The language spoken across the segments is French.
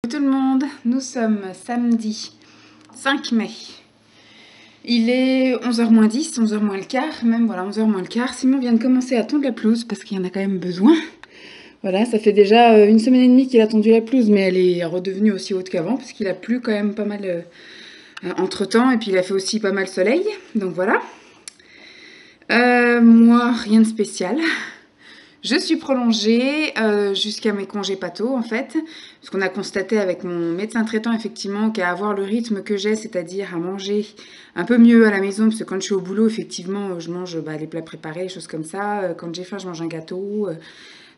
Tout le monde, nous sommes samedi 5 mai. Il est 11h moins 10, 11h moins le quart, même voilà 11h moins le quart. Simon vient de commencer à tondre la pelouse parce qu'il y en a quand même besoin. Voilà, ça fait déjà une semaine et demie qu'il a tondu la pelouse, mais elle est redevenue aussi haute qu'avant parce qu'il a plu quand même pas mal entre temps, et puis il a fait aussi pas mal soleil, donc voilà. Moi, rien de spécial. Je suis prolongée jusqu'à mes congés pato en fait, parce qu'on a constaté avec mon médecin traitant effectivement qu'à avoir le rythme que j'ai, c'est-à-dire à manger un peu mieux à la maison, parce que quand je suis au boulot effectivement je mange les plats préparés, les choses comme ça, quand j'ai faim je mange un gâteau,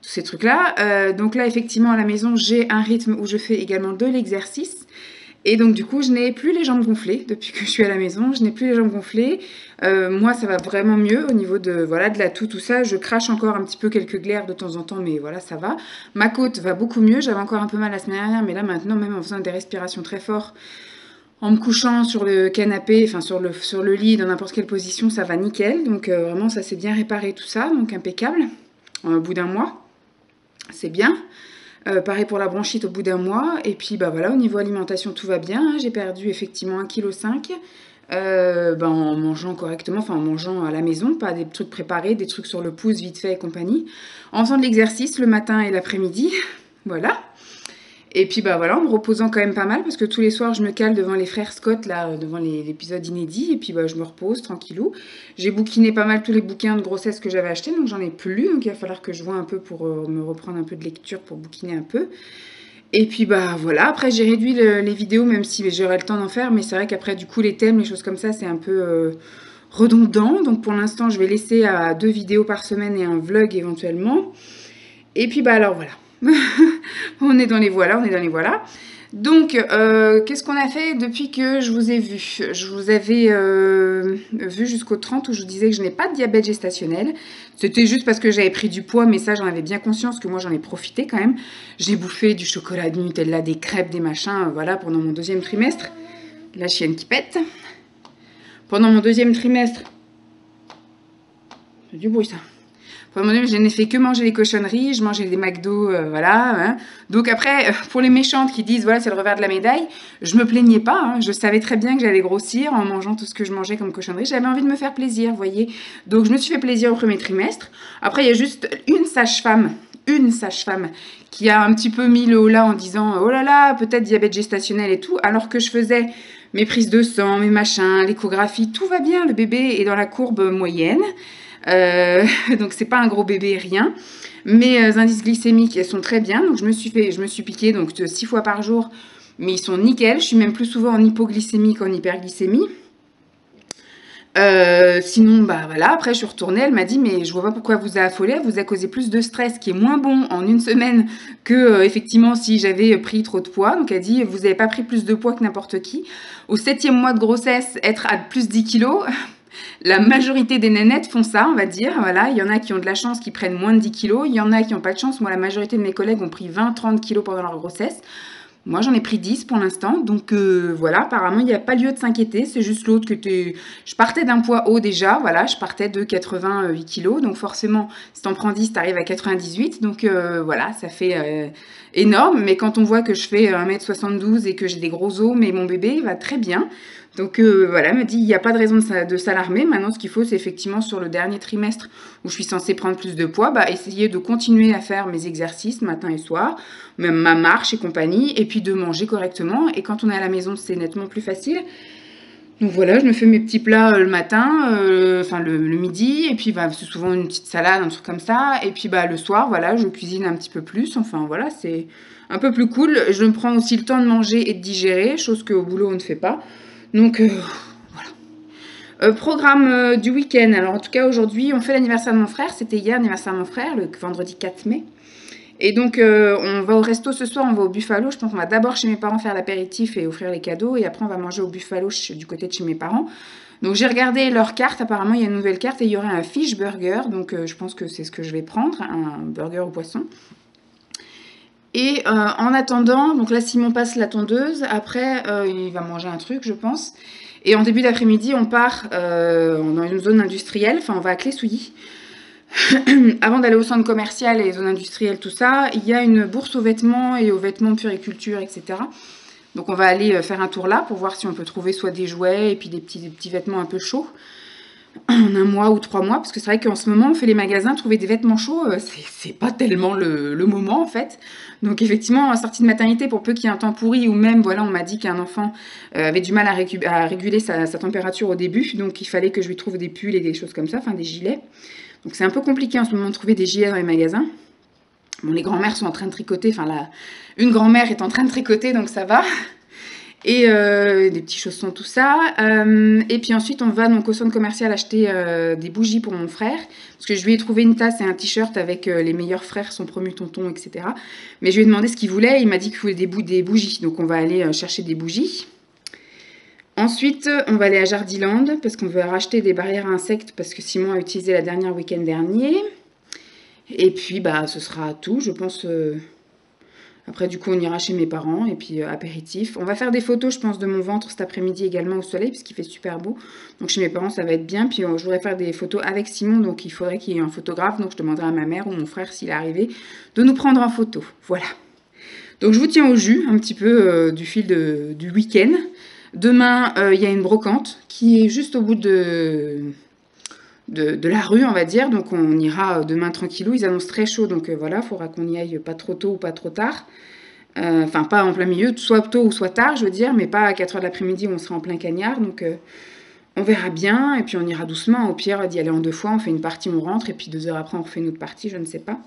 tous ces trucs-là. Donc là effectivement à la maison j'ai un rythme où je fais également de l'exercice. Et donc du coup je n'ai plus les jambes gonflées depuis que je suis à la maison, je n'ai plus les jambes gonflées. Moi ça va vraiment mieux au niveau de, voilà, de la toux, tout ça. Je crache encore un petit peu quelques glaires de temps en temps, mais voilà, ça va. Ma côte va beaucoup mieux, j'avais encore un peu mal la semaine dernière, mais là maintenant, même en faisant des respirations très fortes, en me couchant sur le canapé, enfin sur le lit, dans n'importe quelle position, ça va nickel. Donc vraiment ça s'est bien réparé tout ça, donc impeccable, au bout d'un mois, c'est bien. Pareil pour la bronchite au bout d'un mois. Et puis bah voilà, au niveau alimentation tout va bien, hein. J'ai perdu effectivement 1,5 kg en mangeant correctement, enfin en mangeant à la maison, pas des trucs préparés, des trucs sur le pouce vite fait et compagnie, en faisant de l'exercice le matin et l'après-midi. Voilà. Et puis bah voilà, en me reposant quand même pas mal, parce que tous les soirs je me cale devant les frères Scott, là, devant l'épisode inédit, et puis bah je me repose tranquillou. J'ai bouquiné pas mal tous les bouquins de grossesse que j'avais achetés, donc j'en ai plus, donc il va falloir que je vois un peu pour me reprendre un peu de lecture, pour bouquiner un peu. Et puis bah voilà, après j'ai réduit les vidéos, même si j'aurai le temps d'en faire, mais c'est vrai qu'après du coup les thèmes, les choses comme ça, c'est un peu redondant, donc pour l'instant je vais laisser à 2 vidéos par semaine et un vlog éventuellement. Et puis bah alors voilà. On est dans les voilà, on est dans les voilà. Donc, qu'est-ce qu'on a fait depuis que je vous ai vu? Je vous avais vu jusqu'au 30 où je vous disais que je n'ai pas de diabète gestationnel. C'était juste parce que j'avais pris du poids, mais ça, j'en avais bien conscience que moi, j'en ai profité quand même. J'ai bouffé du chocolat, du Nutella, des crêpes, des machins, voilà, pendant mon 2e trimestre. La chienne qui pète. Pendant mon 2e trimestre... C'est du bruit, ça. Je n'ai fait que manger les cochonneries, je mangeais des McDo, voilà. Hein. Donc après, pour les méchantes qui disent, voilà, c'est le revers de la médaille, je me plaignais pas, hein. Je savais très bien que j'allais grossir en mangeant tout ce que je mangeais comme cochonnerie. J'avais envie de me faire plaisir, vous voyez. Donc je me suis fait plaisir au 1er trimestre. Après, il y a juste une sage-femme qui a un petit peu mis le haut là en disant, oh là là, peut-être diabète gestationnel et tout, alors que je faisais mes prises de sang, mes machins, l'échographie, tout va bien, le bébé est dans la courbe moyenne. Donc c'est pas un gros bébé, rien. Mes indices glycémiques, elles sont très bien. Donc je me suis piquée donc 6 fois par jour, mais ils sont nickel. Je suis même plus souvent en hypoglycémie qu'en hyperglycémie. Sinon, bah voilà, après je suis retournée, elle m'a dit, mais je vois pas pourquoi vous a affolé, vous a causé plus de stress, qui est moins bon en une semaine que effectivement si j'avais pris trop de poids. Donc elle dit, vous avez pas pris plus de poids que n'importe qui. Au 7e mois de grossesse, être à plus 10 kilos, la majorité des nénettes font ça, on va dire. Voilà, il y en a qui ont de la chance, qui prennent moins de 10 kilos. Il y en a qui n'ont pas de chance. Moi, la majorité de mes collègues ont pris 20-30 kilos pendant leur grossesse. Moi, j'en ai pris 10 pour l'instant. Donc, voilà, apparemment, il n'y a pas lieu de s'inquiéter. C'est juste l'autre que je partais d'un poids haut déjà. Voilà, je partais de 88 kilos. Donc, forcément, si t'en prends 10, t'arrives à 98. Donc, voilà, ça fait énorme. Mais quand on voit que je fais 1m72 et que j'ai des gros os, mais mon bébé va très bien. Donc voilà, elle me dit, il n'y a pas de raison de s'alarmer. Maintenant, ce qu'il faut, c'est effectivement sur le dernier trimestre où je suis censée prendre plus de poids, bah, essayer de continuer à faire mes exercices matin et soir, même ma marche et compagnie, et puis de manger correctement. Et quand on est à la maison, c'est nettement plus facile. Donc voilà, je me fais mes petits plats le matin, enfin le midi, et puis bah, c'est souvent une petite salade, un truc comme ça. Et puis bah, le soir, voilà, je cuisine un petit peu plus. Enfin voilà, c'est un peu plus cool. Je me prends aussi le temps de manger et de digérer, chose qu'au boulot, on ne fait pas. Donc voilà. Programme du week-end. Alors en tout cas aujourd'hui on fait l'anniversaire de mon frère. C'était hier l'anniversaire de mon frère, le vendredi 4 mai. Et donc on va au resto ce soir, on va au Buffalo. Je pense qu'on va d'abord chez mes parents faire l'apéritif et offrir les cadeaux. Et après on va manger au Buffalo du côté de chez mes parents. Donc j'ai regardé leur carte, apparemment il y a une nouvelle carte et il y aurait un fish burger. Donc je pense que c'est ce que je vais prendre, un burger au poisson. Et en attendant, donc là Simon passe la tondeuse, après il va manger un truc je pense. Et en début d'après-midi on part dans une zone industrielle, enfin on va à Clé-Souilly. Avant d'aller au centre commercial et les zones industrielles, tout ça, il y a une bourse aux vêtements et aux vêtements puriculture, etc. Donc on va aller faire un tour là pour voir si on peut trouver soit des jouets et puis des petits vêtements un peu chauds en 1 mois ou 3 mois. Parce que c'est vrai qu'en ce moment, on fait les magasins, trouver des vêtements chauds, c'est pas tellement le moment en fait. Donc effectivement, en sortie de maternité, pour peu qu'il y ait un temps pourri ou même, voilà, on m'a dit qu'un enfant avait du mal à réguler sa température au début. Donc il fallait que je lui trouve des pulls et des choses comme ça, enfin des gilets. Donc c'est un peu compliqué en ce moment de trouver des gilets dans les magasins. Bon, les grands-mères sont en train de tricoter, enfin une grand-mère est en train de tricoter, donc ça va. Et des petits chaussons, tout ça. Et puis ensuite, on va donc au centre commercial acheter des bougies pour mon frère. Parce que je lui ai trouvé une tasse et un t-shirt avec les meilleurs frères, son promu tonton, etc. Mais je lui ai demandé ce qu'il voulait. Il m'a dit qu'il voulait des bougies. Donc on va aller chercher des bougies. Ensuite, on va aller à Jardiland parce qu'on veut racheter des barrières à insectes parce que Simon a utilisé la dernière week-end dernier. Et puis, bah, ce sera tout, je pense. Après, du coup, on ira chez mes parents et puis apéritif. On va faire des photos, je pense, de mon ventre cet après-midi également au soleil puisqu'il fait super beau. Donc, chez mes parents, ça va être bien. Puis, je voudrais faire des photos avec Simon, donc il faudrait qu'il y ait un photographe. Donc, je demanderai à ma mère ou mon frère, s'il est arrivé, de nous prendre en photo. Voilà. Donc, je vous tiens au jus un petit peu du fil du week-end. Demain, il y a une brocante qui est juste au bout de la rue, on va dire. Donc, on ira demain tranquillou. Ils annoncent très chaud, donc voilà, il faudra qu'on y aille pas trop tôt ou pas trop tard. Enfin, pas en plein milieu, soit tôt ou soit tard, je veux dire, mais pas à 4 h de l'après-midi où on sera en plein cagnard. Donc, on verra bien, et puis on ira doucement. Au pire, d'y aller en 2 fois, on fait une partie, on rentre, et puis 2 heures après, on refait une autre partie, je ne sais pas.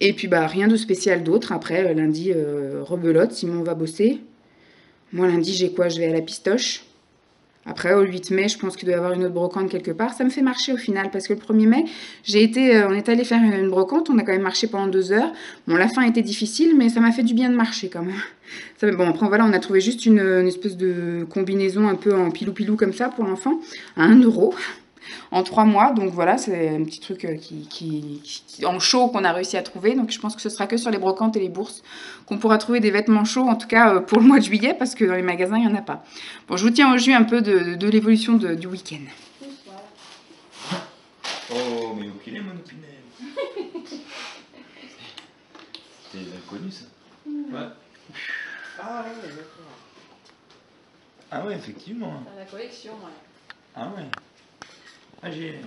Et puis, bah, rien de spécial d'autre. Après, lundi, rebelote, Simon va bosser. Moi, lundi, j'ai quoi? Je vais à la pistoche. Après, au 8 mai, je pense qu'il doit y avoir une autre brocante quelque part. Ça me fait marcher au final, parce que le 1er mai, on est allé faire une brocante, on a quand même marché pendant 2 heures. Bon, la fin était difficile, mais ça m'a fait du bien de marcher quand même. Bon, après, voilà, on a trouvé juste une espèce de combinaison un peu en pilou-pilou comme ça pour l'enfant, à 1 € en 3 mois. Donc voilà, c'est un petit truc en chaud qu'on a réussi à trouver. Donc je pense que ce sera que sur les brocantes et les bourses qu'on pourra trouver des vêtements chauds, en tout cas pour le mois de juillet, parce que dans les magasins, il n'y en a pas. Bon, je vous tiens au jus un peu de l'évolution du week-end. Oh, mais où qu'il est, mon opinel? C'était inconnu, ça. Ouais. Ah ouais, d'accord. Ah ouais, effectivement. Dans la collection, ouais. Ah ouais. Ah, j'ai...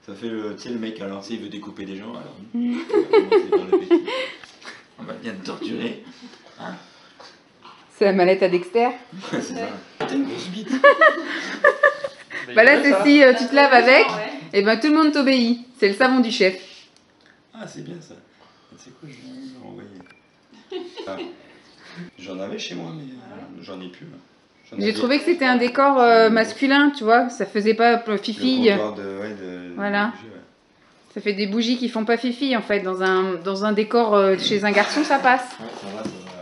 Ça fait le... Tu sais, le mec, alors, s'il veut découper des gens, alors... On va commencer par le petit. On va bien te torturer. Hein? C'est la mallette à Dexter. C'est ça. T'as une grosse bite. Bah là, c'est si tu te laves avec, et ben tout le monde t'obéit. C'est le savon du chef. Ah, c'est bien ça. C'est quoi, je vais envoyer. Ah. J'en avais chez moi, mais j'en ai plus. J'ai trouvé que c'était un décor masculin, tu vois. Ça faisait pas fifi. Voilà. Bougie, ouais. Ça fait des bougies qui font pas fifi en fait. Dans un décor chez un garçon, ça passe. Ouais, ça va,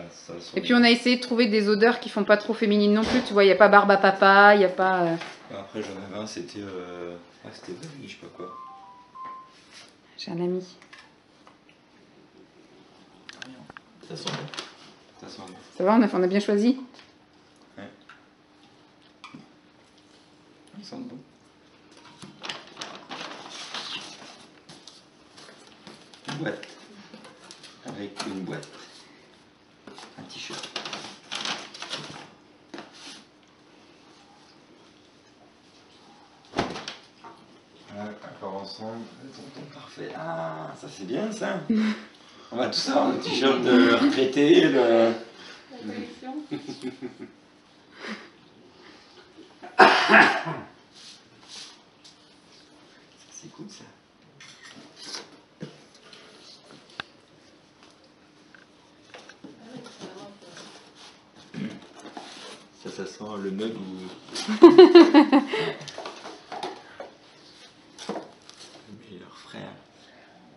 ça Et puis on a essayé de trouver des odeurs qui font pas trop féminines non plus. Tu vois, il n'y a pas barbe à papa, il n'y a pas... Après, j'en avais un, c'était vanille, je sais pas quoi. J'ai un ami. Ça sent bon. Ça sent bon. Ça va, on a bien choisi. Ouais. Ils sentent bon. Une boîte. Avec une boîte. Un t-shirt. Encore ensemble. Le tonton parfait. Ah, ça c'est bien ça. On va tous avoir un t-shirt de retraité. La collection. C'est cool ça. Ça sent le mug ou... Le meilleur frère.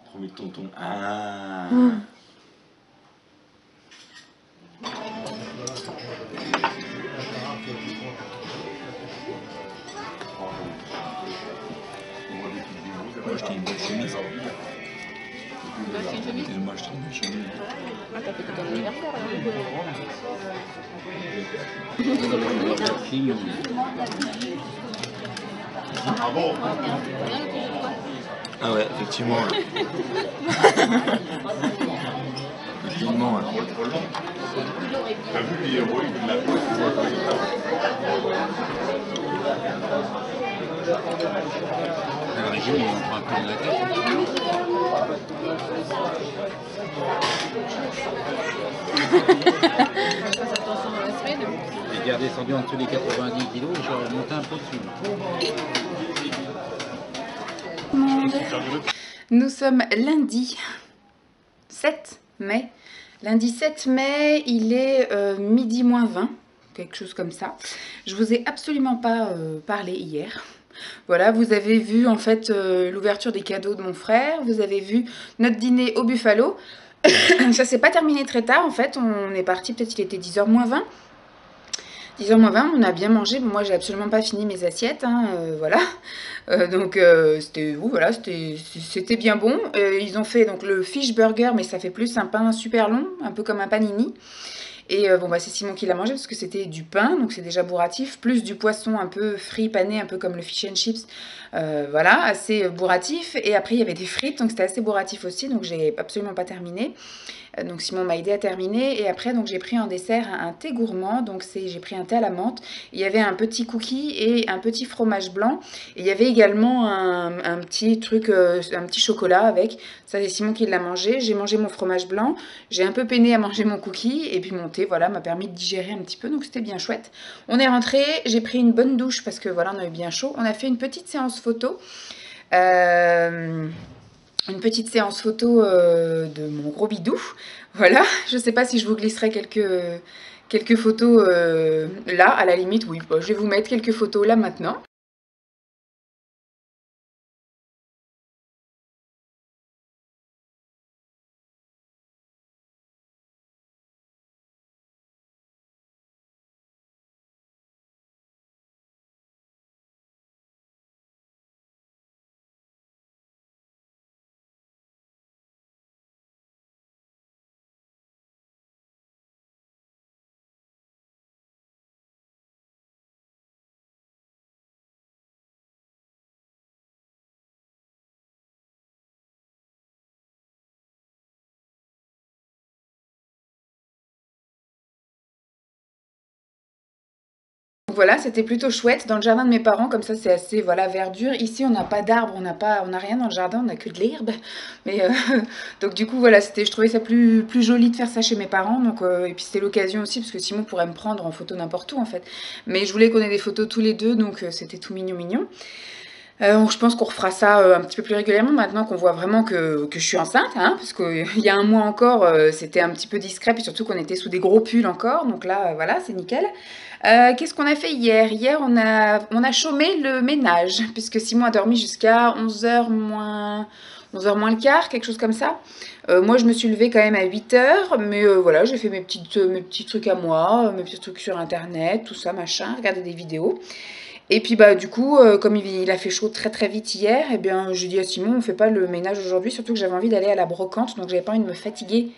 Promis de tonton. Ah. Moi j'étais une belle chemise. Moi j'étais une belle chemise. Ah, t'as fait tout ton anniversaire, Ah bon? Ah ouais, effectivement. Effectivement. T'as vu les héroïnes de la À la région, ils en prend un peu de la Je fasse attention dans la semaine. tête. J'ai descendu en dessous des 90 kilos et j'ai remonté un peu dessus. Nous sommes lundi 7 mai. Lundi 7 mai, il est midi moins 20, quelque chose comme ça. Je vous ai absolument pas parlé hier. Voilà, vous avez vu en fait l'ouverture des cadeaux de mon frère, vous avez vu notre dîner au Buffalo. Ça s'est pas terminé très tard en fait, on est parti, peut-être il était 10h moins 20. 10h moins 20, on a bien mangé. Bon, moi, j'ai absolument pas fini mes assiettes, hein, voilà. Donc, c'était bien bon. Ils ont fait donc le fish burger, mais ça fait plus un pain super long, un peu comme un panini. Et bon, bah, c'est Simon qui l'a mangé parce que c'était du pain, donc c'est déjà bourratif, plus du poisson un peu frit, pané, un peu comme le fish and chips. Voilà, assez bourratif. Et après, il y avait des frites, donc c'était assez bourratif aussi, donc j'ai absolument pas terminé. Donc Simon m'a aidé à terminer et après donc j'ai pris en dessert un thé gourmand, donc j'ai pris un thé à la menthe. Il y avait un petit cookie et un petit fromage blanc et il y avait également un petit truc, un petit chocolat avec. Ça c'est Simon qui l'a mangé. J'ai mangé mon fromage blanc, j'ai un peu peiné à manger mon cookie et puis mon thé voilà m'a permis de digérer un petit peu, donc c'était bien chouette. On est rentré, j'ai pris une bonne douche parce que voilà on avait bien chaud. On a fait une petite séance photo. Une petite séance photo de mon gros bidou. Voilà, je ne sais pas si je vous glisserai quelques photos là, à la limite, oui, bon, je vais vous mettre quelques photos là maintenant. Voilà, c'était plutôt chouette dans le jardin de mes parents, comme ça c'est assez voilà verdure. Ici on n'a pas d'arbres, on n'a rien dans le jardin, on n'a que de l'herbe. Mais donc du coup voilà, je trouvais ça plus joli de faire ça chez mes parents. Donc et puis c'était l'occasion aussi parce que Simon pourrait me prendre en photo n'importe où en fait. Mais je voulais qu'on ait des photos tous les deux, donc c'était tout mignon. Je pense qu'on refera ça un petit peu plus régulièrement maintenant qu'on voit vraiment que je suis enceinte, hein, parce qu'il y a un mois encore, c'était un petit peu discret, puis surtout qu'on était sous des gros pulls encore, donc là, voilà, c'est nickel. Qu'est-ce qu'on a fait hier? Hier, on a chômé le ménage, puisque Simon a dormi jusqu'à 11h moins le quart, quelque chose comme ça. Moi, je me suis levée quand même à 8h, mais voilà, j'ai fait mes petits trucs à moi, mes petits trucs sur Internet, tout ça, machin, regarder des vidéos. Et puis bah du coup, comme il a fait chaud très vite hier, eh bien j'ai dit à Simon, on fait pas le ménage aujourd'hui, surtout que j'avais envie d'aller à la brocante, donc j'avais pas envie de me fatiguer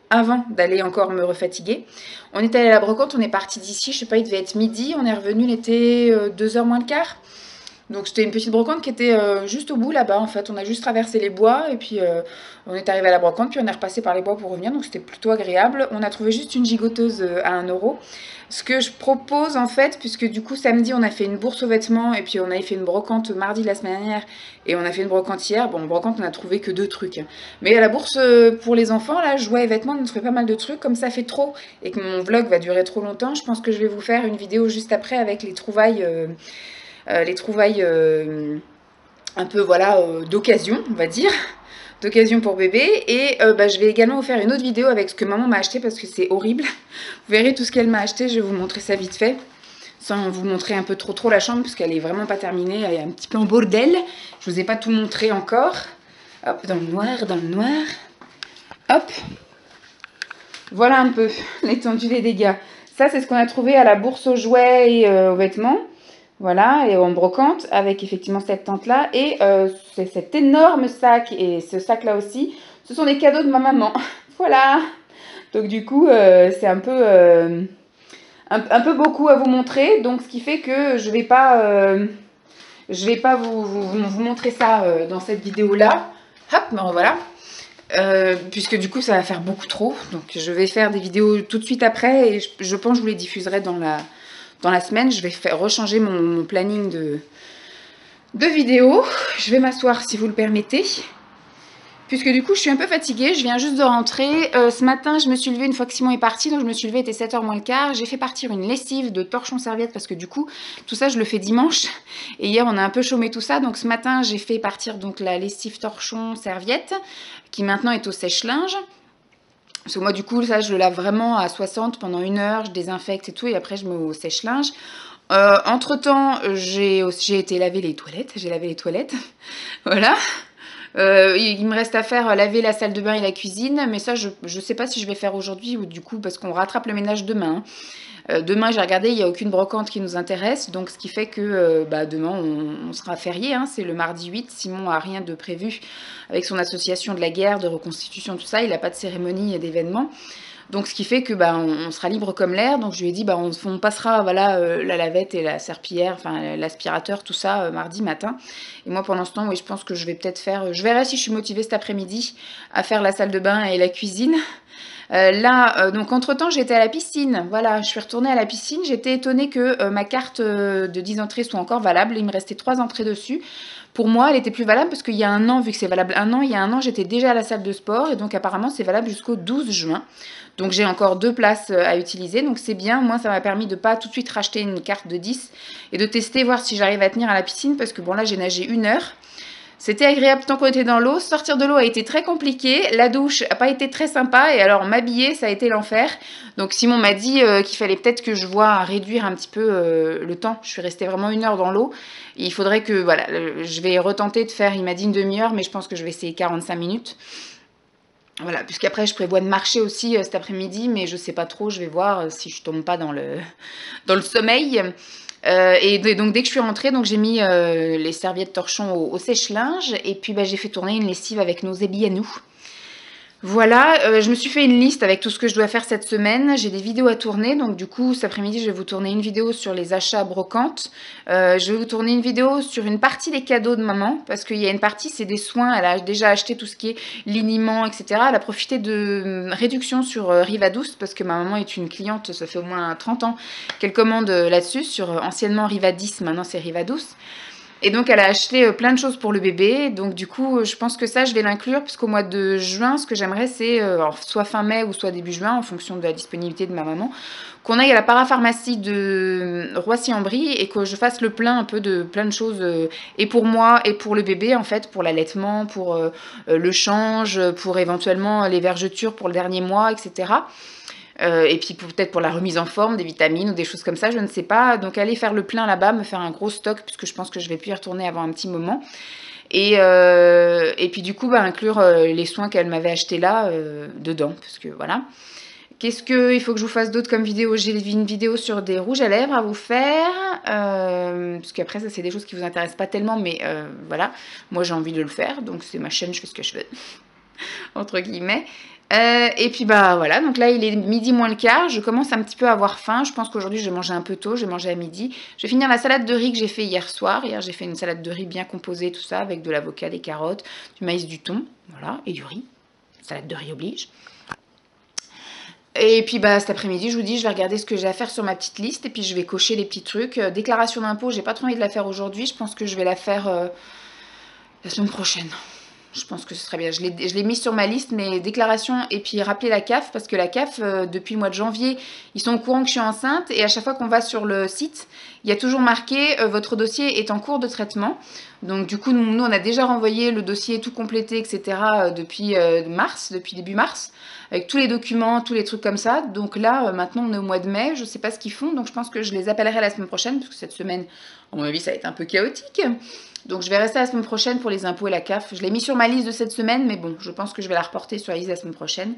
avant d'aller encore me refatiguer. On est allé à la brocante, on est parti d'ici, je sais pas, il devait être midi, on est revenu, il était 2h moins le quart. Donc c'était une petite brocante qui était juste au bout là-bas en fait, on a juste traversé les bois et puis on est arrivé à la brocante, puis on est repassé par les bois pour revenir, donc c'était plutôt agréable. On a trouvé juste une gigoteuse à 1€. Ce que je propose en fait, puisque du coup samedi on a fait une bourse aux vêtements et puis on avait fait une brocante mardi la semaine dernière et on a fait une brocante hier. Bon, brocante on a trouvé que 2 trucs. Mais à la bourse pour les enfants, là, jouets et vêtements, on a trouvé pas mal de trucs. Comme ça fait trop et que mon vlog va durer trop longtemps, je pense que je vais vous faire une vidéo juste après avec les trouvailles un peu voilà d'occasion, on va dire. D'occasion pour bébé et bah, je vais également vous faire une autre vidéo avec ce que maman m'a acheté parce que c'est horrible. Vous verrez tout ce qu'elle m'a acheté, je vais vous montrer ça vite fait sans vous montrer un peu trop la chambre parce qu'elle est vraiment pas terminée, elle est un petit peu en bordel. Je vous ai pas tout montré encore. Hop, dans le noir. Hop. Voilà un peu l'étendue des dégâts. Ça c'est ce qu'on a trouvé à la bourse aux jouets et aux vêtements. Voilà, et en brocante, avec effectivement cette tente-là. Et c'est cet énorme sac, et ce sac-là aussi, ce sont des cadeaux de ma maman. Voilà. Donc du coup, c'est un peu beaucoup à vous montrer. Donc ce qui fait que je vais pas Je vais pas vous montrer ça dans cette vidéo-là. Hop, ben voilà. Puisque du coup, ça va faire beaucoup trop. Donc, je vais faire des vidéos tout de suite après. Et je pense que je vous les diffuserai dans la semaine. Je vais rechanger mon planning de vidéos. Je vais m'asseoir si vous le permettez. Puisque du coup, je suis un peu fatiguée, je viens juste de rentrer. Ce matin, je me suis levée une fois que Simon est parti, donc je me suis levée, il était 7h moins le quart. J'ai fait partir une lessive de torchons serviettes parce que du coup, tout ça, je le fais dimanche. Et hier, on a un peu chômé tout ça. Donc ce matin, j'ai fait partir donc la lessive torchons serviettes, qui maintenant est au sèche-linge. Parce que moi, du coup, ça, je le lave vraiment à 60 pendant 1 heure, je désinfecte et tout, et après, je mets au sèche-linge. Entre-temps, j'ai été laver les toilettes. J'ai lavé les toilettes. Voilà. Il me reste à faire laver la salle de bain et la cuisine, mais ça je sais pas si je vais faire aujourd'hui ou du coup parce qu'on rattrape le ménage demain. Demain j'ai regardé, il n'y a aucune brocante qui nous intéresse, donc ce qui fait que demain on sera férié, hein, c'est le mardi 8, Simon a rien de prévu avec son association de la guerre, de reconstitution, tout ça, il n'a pas de cérémonie et d'événement. Donc ce qui fait que on sera libre comme l'air. Donc je lui ai dit on passera voilà la lavette et la serpillière, enfin l'aspirateur, tout ça mardi matin. Et moi pendant ce temps, oui, je pense que je vais peut-être faire. Je verrai si je suis motivée cet après-midi à faire la salle de bain et la cuisine. Donc entre-temps, j'étais à la piscine. Voilà, je suis retournée à la piscine. J'étais étonnée que ma carte de 10 entrées soit encore valable. Il me restait 3 entrées dessus. Pour moi, elle était plus valable parce qu'il y a 1 an, vu que c'est valable 1 an, il y a 1 an, j'étais déjà à la salle de sport. Et donc apparemment, c'est valable jusqu'au 12 juin. Donc j'ai encore 2 places à utiliser. Donc c'est bien. Moi, ça m'a permis de pas tout de suite racheter une carte de 10 et de tester, voir si j'arrive à tenir à la piscine. Parce que bon, là, j'ai nagé 1 heure. C'était agréable tant qu'on était dans l'eau. Sortir de l'eau a été très compliqué. La douche n'a pas été très sympa. Et alors m'habiller, ça a été l'enfer. Donc Simon m'a dit qu'il fallait peut-être que je voie à réduire un petit peu le temps. Je suis restée vraiment 1 heure dans l'eau. Il faudrait que, voilà, je vais retenter de faire, il m'a dit 1 demi-heure, mais je pense que je vais essayer 45 minutes. Voilà, puisqu'après je prévois de marcher aussi cet après-midi, mais je sais pas trop, je vais voir si je tombe pas dans le sommeil. Et donc dès que je suis rentrée, donc j'ai mis les serviettes torchons au sèche-linge et puis j'ai fait tourner une lessive avec nos ébis à nous. Voilà, je me suis fait une liste avec tout ce que je dois faire cette semaine. J'ai des vidéos à tourner, donc du coup cet après-midi je vais vous tourner une vidéo sur les achats brocantes. Je vais vous tourner une vidéo sur une partie des cadeaux de maman, parce qu'il y a une partie c'est des soins, elle a déjà acheté tout ce qui est liniment, etc. Elle a profité de réduction sur Rivadouce, parce que ma maman est une cliente, ça fait au moins 30 ans qu'elle commande là-dessus, sur anciennement Rivadis, maintenant c'est Rivadouce. Et donc elle a acheté plein de choses pour le bébé, donc du coup je pense que ça je vais l'inclure, puisqu'au mois de juin ce que j'aimerais c'est, soit fin mai ou soit début juin en fonction de la disponibilité de ma maman, qu'on aille à la parapharmacie de Roissy-en-Brie et que je fasse le plein un peu de plein de choses, et pour moi et pour le bébé en fait, pour l'allaitement, pour le change, pour éventuellement les vergetures pour le dernier mois, etc. Et puis peut-être pour la remise en forme, des vitamines ou des choses comme ça, je ne sais pas. Donc aller faire le plein là-bas, me faire un gros stock, puisque je pense que je vais plus y retourner avant un petit moment. Et puis du coup, inclure les soins qu'elle m'avait achetés là, dedans, parce que voilà. Qu'est-ce qu'il faut que je vous fasse d'autre comme vidéo? J'ai une vidéo sur des rouges à lèvres à vous faire, parce qu'après ça c'est des choses qui vous intéressent pas tellement, mais voilà, moi j'ai envie de le faire, donc c'est ma chaîne, je fais ce que je veux, entre guillemets. Et puis voilà, donc là il est midi moins le quart, je commence un petit peu à avoir faim, je pense qu'aujourd'hui je vais manger un peu tôt, je vais manger à midi. Je vais finir la salade de riz que j'ai fait hier soir. Hier j'ai fait une salade de riz bien composée, tout ça, avec de l'avocat, des carottes, du maïs, du thon, voilà, et du riz. Salade de riz oblige. Et puis cet après-midi, je vous dis, je vais regarder ce que j'ai à faire sur ma petite liste, et puis je vais cocher les petits trucs. Déclaration d'impôt, j'ai pas trop envie de la faire aujourd'hui, je pense que je vais la faire la semaine prochaine. Je pense que ce serait bien. Je l'ai mis sur ma liste, mes déclarations, et puis rappeler la CAF, parce que la CAF, depuis le mois de janvier, ils sont au courant que je suis enceinte, et à chaque fois qu'on va sur le site, il y a toujours marqué votre dossier est en cours de traitement. Donc du coup, nous on a déjà renvoyé le dossier tout complété, etc. depuis depuis début mars, avec tous les documents, tous les trucs comme ça. Donc là, maintenant, on est au mois de mai, je ne sais pas ce qu'ils font, donc je pense que je les appellerai la semaine prochaine, parce que cette semaine, à mon avis, ça va être un peu chaotique. Donc je vais rester la semaine prochaine pour les impôts et la CAF. Je l'ai mis sur ma liste de cette semaine, mais bon, je pense que je vais la reporter sur la liste de la semaine prochaine.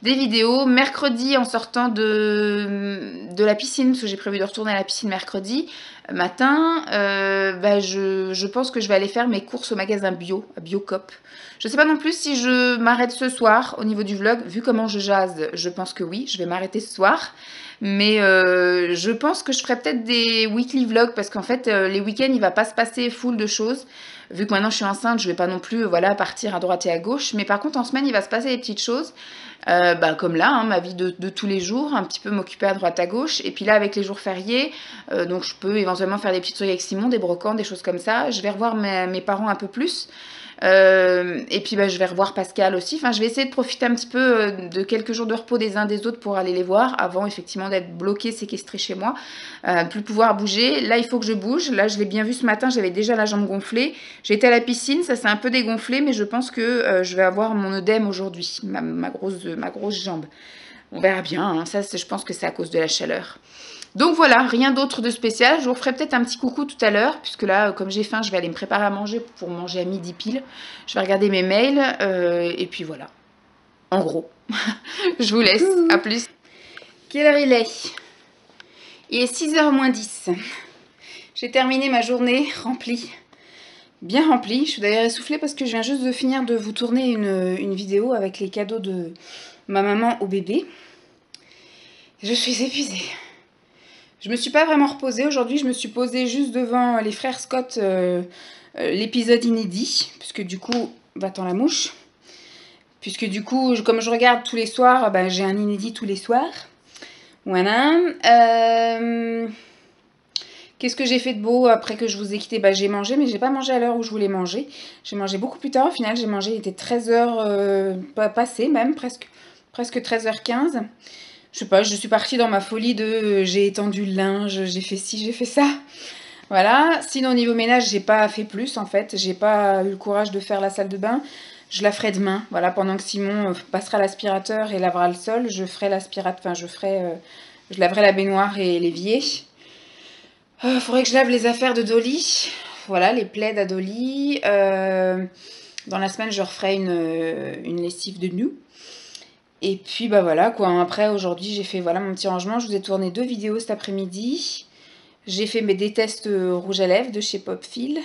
Des vidéos. Mercredi, en sortant de la piscine, parce que j'ai prévu de retourner à la piscine mercredi, aujourd'hui matin, je pense que je vais aller faire mes courses au magasin bio, à Biocop. Je sais pas non plus si je m'arrête ce soir au niveau du vlog. Vu comment je jase, je pense que oui, je vais m'arrêter ce soir. Mais je pense que je ferai peut-être des weekly vlogs parce qu'en fait, les week-ends, il va pas se passer full de choses. Vu que maintenant je suis enceinte, je vais pas non plus voilà, partir à droite et à gauche. Mais par contre, en semaine, il va se passer des petites choses. Comme là, hein, ma vie de tous les jours, un petit peu m'occuper à droite à gauche. Et puis là, avec les jours fériés, donc je peux éventuellement faire des petits trucs avec Simon, des brocantes, des choses comme ça. Je vais revoir mes parents un peu plus. Et puis je vais revoir Pascal aussi. Enfin, je vais essayer de profiter un petit peu de quelques jours de repos des uns des autres pour aller les voir avant effectivement d'être bloquée, séquestrée chez moi, plus pouvoir bouger. Là, il faut que je bouge. Là, je l'ai bien vu ce matin, j'avais déjà la jambe gonflée. J'ai été à la piscine, ça s'est un peu dégonflé, mais je pense que je vais avoir mon œdème aujourd'hui, ma grosse jambe. On verra bien, hein. Ça, je pense que c'est à cause de la chaleur. Donc voilà, rien d'autre de spécial. Je vous ferai peut-être un petit coucou tout à l'heure, puisque là, comme j'ai faim, je vais aller me préparer à manger pour manger à midi pile. Je vais regarder mes mails, et puis voilà. En gros, je vous laisse. À plus. Quelle heure il est? Il est 6h moins 10. J'ai terminé ma journée remplie. Bien remplie. Je suis d'ailleurs essoufflée parce que je viens juste de finir de vous tourner une vidéo avec les cadeaux de ma maman au bébé. Je suis épuisée. Je me suis pas vraiment reposée aujourd'hui, je me suis posée juste devant les frères Scott, l'épisode inédit, puisque du coup, va-t'en la mouche, puisque du coup, comme je regarde tous les soirs, j'ai un inédit tous les soirs. Voilà. Qu'est-ce que j'ai fait de beau après que je vous ai quitté? J'ai mangé, mais j'ai pas mangé à l'heure où je voulais manger. J'ai mangé beaucoup plus tard, au final, j'ai mangé, il était 13h passé même, presque 13h15. Je sais pas, je suis partie dans ma folie de j'ai étendu le linge, j'ai fait ci, j'ai fait ça. Voilà. Sinon, au niveau ménage, j'ai pas fait plus en fait. J'ai pas eu le courage de faire la salle de bain. Je la ferai demain. Voilà, pendant que Simon passera l'aspirateur et lavera le sol, je ferai l'aspirateur. Enfin, je laverai la baignoire et l'évier. Faudrait que je lave les affaires de Dolly. Voilà, les plaids à Dolly. Dans la semaine, je referai une lessive de nous. Et puis voilà quoi, après aujourd'hui j'ai fait voilà mon petit rangement, je vous ai tourné 2 vidéos cet après-midi. J'ai fait des tests rouge à lèvres de chez Popfil.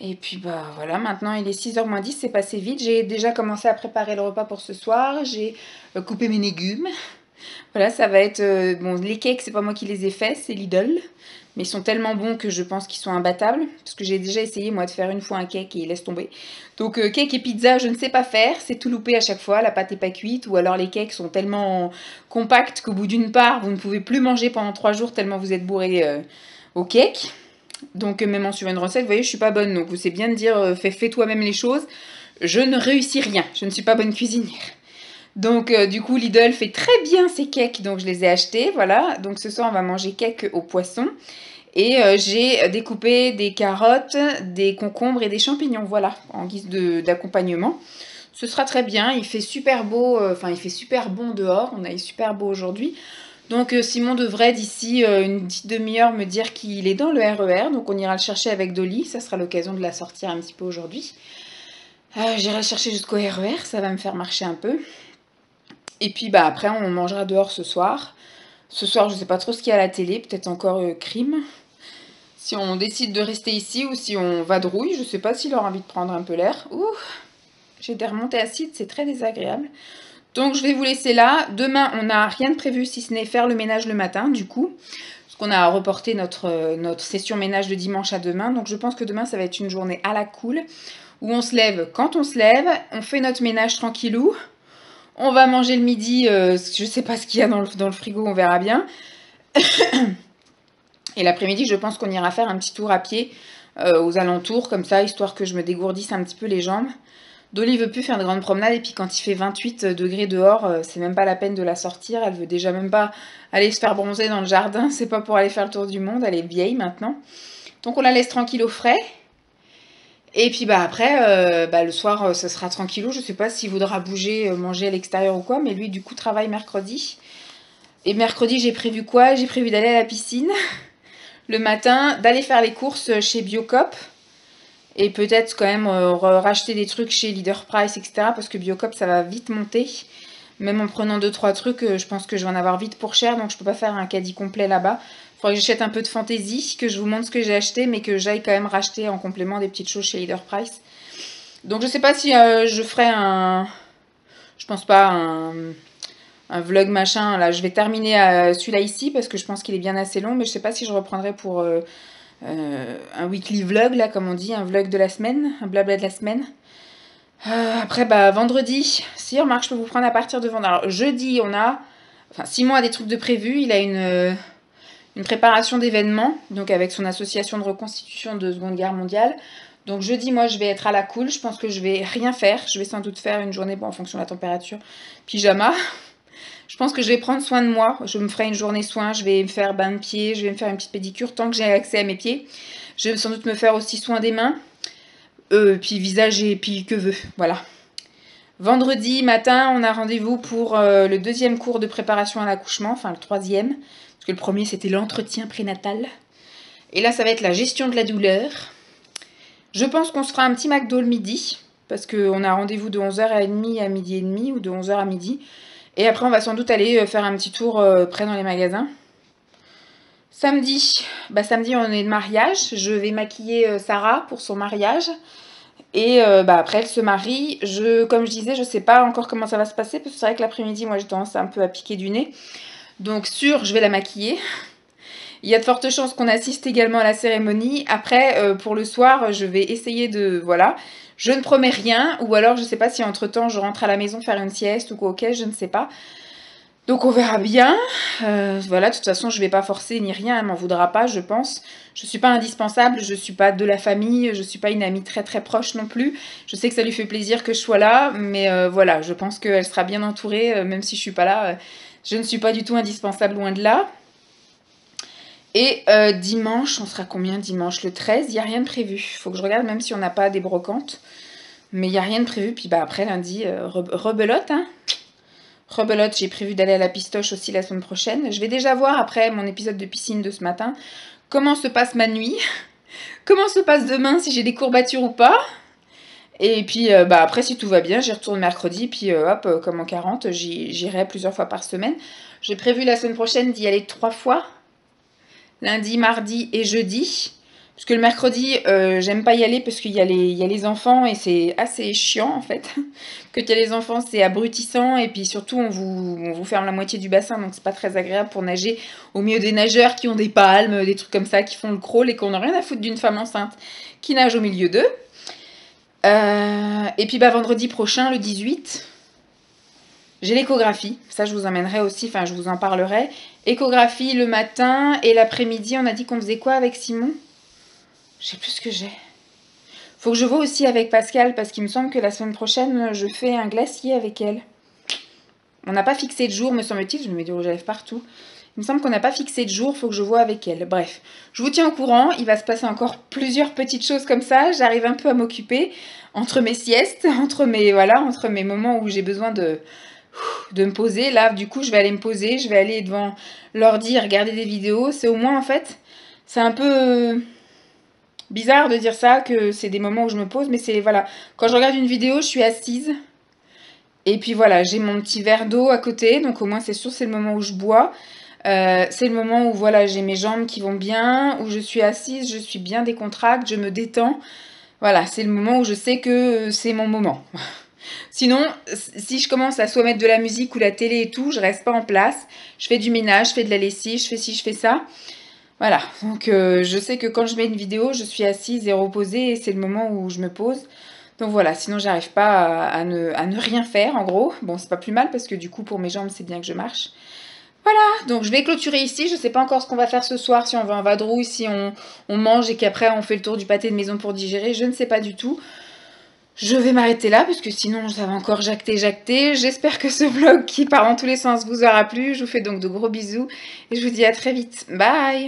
Et puis voilà, maintenant il est 6h moins 10, c'est passé vite. J'ai déjà commencé à préparer le repas pour ce soir, j'ai coupé mes légumes. Voilà, ça va être... bon, les cakes, c'est pas moi qui les ai faits, c'est Lidl. Mais ils sont tellement bons que je pense qu'ils sont imbattables. Parce que j'ai déjà essayé, moi, de faire une fois un cake et laisse tomber. Donc, cake et pizza, je ne sais pas faire. C'est tout loupé à chaque fois. La pâte n'est pas cuite. Ou alors, les cakes sont tellement compacts qu'au bout d'une part, vous ne pouvez plus manger pendant 3 jours tellement vous êtes bourré au cake. Donc, même en suivant une recette, vous voyez, je suis pas bonne. Donc, c'est bien de dire, fais toi-même les choses. Je ne réussis rien. Je ne suis pas bonne cuisinière. Donc, du coup, Lidl fait très bien ses cakes, donc je les ai achetés, voilà. Donc, ce soir, on va manger cake au poisson. Et j'ai découpé des carottes, des concombres et des champignons, voilà, en guise d'accompagnement. Ce sera très bien, il fait super beau, il fait super bon dehors, on a eu super beau aujourd'hui. Donc, Simon devrait, d'ici une petite demi-heure, me dire qu'il est dans le RER. Donc, on ira le chercher avec Dolly, ça sera l'occasion de la sortir un petit peu aujourd'hui. J'irai le chercher jusqu'au RER, ça va me faire marcher un peu. Et puis après on mangera dehors ce soir. Ce soir je sais pas trop ce qu'il y a à la télé, peut-être encore crime. Si on décide de rester ici ou si on vadrouille, je sais pas s'il aura envie de prendre un peu l'air. Ouh, j'ai des remontées acides, c'est très désagréable. Donc je vais vous laisser là. Demain on n'a rien de prévu si ce n'est faire le ménage le matin du coup. Parce qu'on a reporté notre session ménage de dimanche à demain. Donc je pense que demain ça va être une journée à la cool. Où on se lève quand on se lève, on fait notre ménage tranquillou. On va manger le midi, je sais pas ce qu'il y a dans le frigo, on verra bien. Et l'après-midi, je pense qu'on ira faire un petit tour à pied aux alentours, comme ça, histoire que je me dégourdisse un petit peu les jambes. Dolly veut plus faire de grandes promenades, et puis quand il fait 28 degrés dehors, c'est même pas la peine de la sortir. Elle veut déjà même pas aller se faire bronzer dans le jardin, c'est pas pour aller faire le tour du monde, elle est vieille maintenant. Donc on la laisse tranquille au frais. Et puis après, le soir, ce sera tranquillou. Je sais pas s'il voudra bouger, manger à l'extérieur ou quoi. Mais lui, du coup, travaille mercredi. Et mercredi, j'ai prévu quoi? J'ai prévu d'aller à la piscine le matin, d'aller faire les courses chez Biocop. Et peut-être quand même racheter des trucs chez Leader Price, etc. Parce que Biocop, ça va vite monter. Même en prenant 2-3 trucs, je pense que je vais en avoir vite pour cher, donc je peux pas faire un caddie complet là-bas. Il faudrait que j'achète un peu de fantaisie, que je vous montre ce que j'ai acheté, mais que j'aille quand même racheter en complément des petites choses chez Leader Price. Donc je sais pas si je ferai un... Je pense pas un vlog machin. Là, je vais terminer celui-là ici, parce que je pense qu'il est bien assez long, mais je sais pas si je reprendrai pour un weekly vlog, là, comme on dit, un vlog de la semaine, un blabla de la semaine. Après, bah, vendredi, si, remarque, je peux vous prendre à partir de vendredi. Alors, jeudi, on a... Enfin, Simon a des trucs de prévu. Il a une préparation d'événements, donc avec son association de reconstitution de Seconde Guerre mondiale. Donc, jeudi, moi, je vais être à la cool. Je pense que je vais rien faire. Je vais sans doute faire une journée, bon, en fonction de la température, pyjama. Je pense que je vais prendre soin de moi. Je me ferai une journée soin. Je vais me faire bain de pieds. Je vais me faire une petite pédicure tant que j'ai accès à mes pieds. Je vais sans doute me faire aussi soin des mains. Puis visage et puis que veut, voilà. Vendredi matin, on a rendez-vous pour le 2e cours de préparation à l'accouchement, enfin le 3e, parce que le premier c'était l'entretien prénatal. Et là, ça va être la gestion de la douleur. Je pense qu'on se fera un petit McDo le midi, parce qu'on a rendez-vous de 11h30 à midi et demi, ou de 11h à midi. Et après, on va sans doute aller faire un petit tour près dans les magasins. Samedi, samedi on est de mariage. Je vais maquiller Sarah pour son mariage. Et après elle se marie. Comme je disais, je sais pas encore comment ça va se passer. Parce que c'est vrai que l'après-midi, moi j'ai tendance un peu à piquer du nez. Donc je vais la maquiller. Il y a de fortes chances qu'on assiste également à la cérémonie. Après, pour le soir, je vais essayer de... Voilà. Je ne promets rien. Ou alors, je sais pas si entre-temps, je rentre à la maison faire une sieste ou quoi, ok, je ne sais pas. Donc on verra bien. Voilà, de toute façon, je vais pas forcer ni rien, elle m'en voudra pas, je pense. Je suis pas indispensable, je suis pas de la famille, je suis pas une amie très très proche non plus. Je sais que ça lui fait plaisir que je sois là, mais voilà, je pense qu'elle sera bien entourée, même si je suis pas là. Je ne suis pas du tout indispensable, loin de là. Et dimanche, on sera combien dimanche? Le 13, il n'y a rien de prévu. Faut que je regarde, même si on n'a pas des brocantes. Mais il n'y a rien de prévu, puis après lundi, rebelote, hein. Rebelote, j'ai prévu d'aller à la pistoche aussi la semaine prochaine. Je vais déjà voir, après mon épisode de piscine de ce matin, comment se passe ma nuit. Comment se passe demain, si j'ai des courbatures ou pas. Et puis, après, si tout va bien, j'y retourne mercredi. Puis, hop, comme en 40, j'irai plusieurs fois par semaine. J'ai prévu la semaine prochaine d'y aller 3 fois. Lundi, mardi et jeudi. Parce que le mercredi, j'aime pas y aller parce qu'il y a les enfants et c'est assez chiant en fait. Quand il y a les enfants, c'est abrutissant et puis surtout, on vous ferme la moitié du bassin, donc c'est pas très agréable pour nager au milieu des nageurs qui ont des palmes, des trucs comme ça, qui font le crawl et qu'on n'a rien à foutre d'une femme enceinte qui nage au milieu d'eux. Et puis vendredi prochain, le 18, j'ai l'échographie. Ça, je vous emmènerai aussi, enfin, je vous en parlerai. Échographie le matin et l'après-midi, on a dit qu'on faisait quoi avec Simon ? Je sais plus ce que j'ai. Faut que je vois aussi avec Pascal, parce qu'il me semble que la semaine prochaine, je fais un glacier avec elle. On n'a pas fixé de jour, me semble-t-il. Je me mets du rouge à lèvres partout. Il me semble qu'on n'a pas fixé de jour, faut que je vois avec elle. Bref, je vous tiens au courant. Il va se passer encore plusieurs petites choses comme ça. J'arrive un peu à m'occuper entre mes siestes, entre mes moments où j'ai besoin de me poser. Là, du coup, je vais aller me poser. Je vais aller devant l'ordi, regarder des vidéos. C'est au moins, en fait, c'est un peu... bizarre de dire ça, que c'est des moments où je me pose, mais c'est, voilà, quand je regarde une vidéo, je suis assise, et puis voilà, j'ai mon petit verre d'eau à côté, donc au moins c'est sûr, c'est le moment où je bois, c'est le moment où, voilà, j'ai mes jambes qui vont bien, où je suis assise, je suis bien décontracte, je me détends, voilà, c'est le moment où je sais que c'est mon moment. Sinon, si je commence à soit mettre de la musique ou la télé et tout, je reste pas en place, je fais du ménage, je fais de la lessive, je fais ci, je fais ça. Voilà, donc je sais que quand je mets une vidéo, je suis assise et reposée et c'est le moment où je me pose. Donc voilà, sinon j'arrive pas à ne rien faire en gros. Bon, c'est pas plus mal parce que du coup pour mes jambes c'est bien que je marche. Voilà, donc je vais clôturer ici. Je sais pas encore ce qu'on va faire ce soir, si on va en vadrouille, si on mange et qu'après on fait le tour du pâté de maison pour digérer. Je ne sais pas du tout. Je vais m'arrêter là parce que sinon ça va encore jacter. J'espère que ce vlog qui part dans tous les sens vous aura plu. Je vous fais donc de gros bisous et je vous dis à très vite. Bye!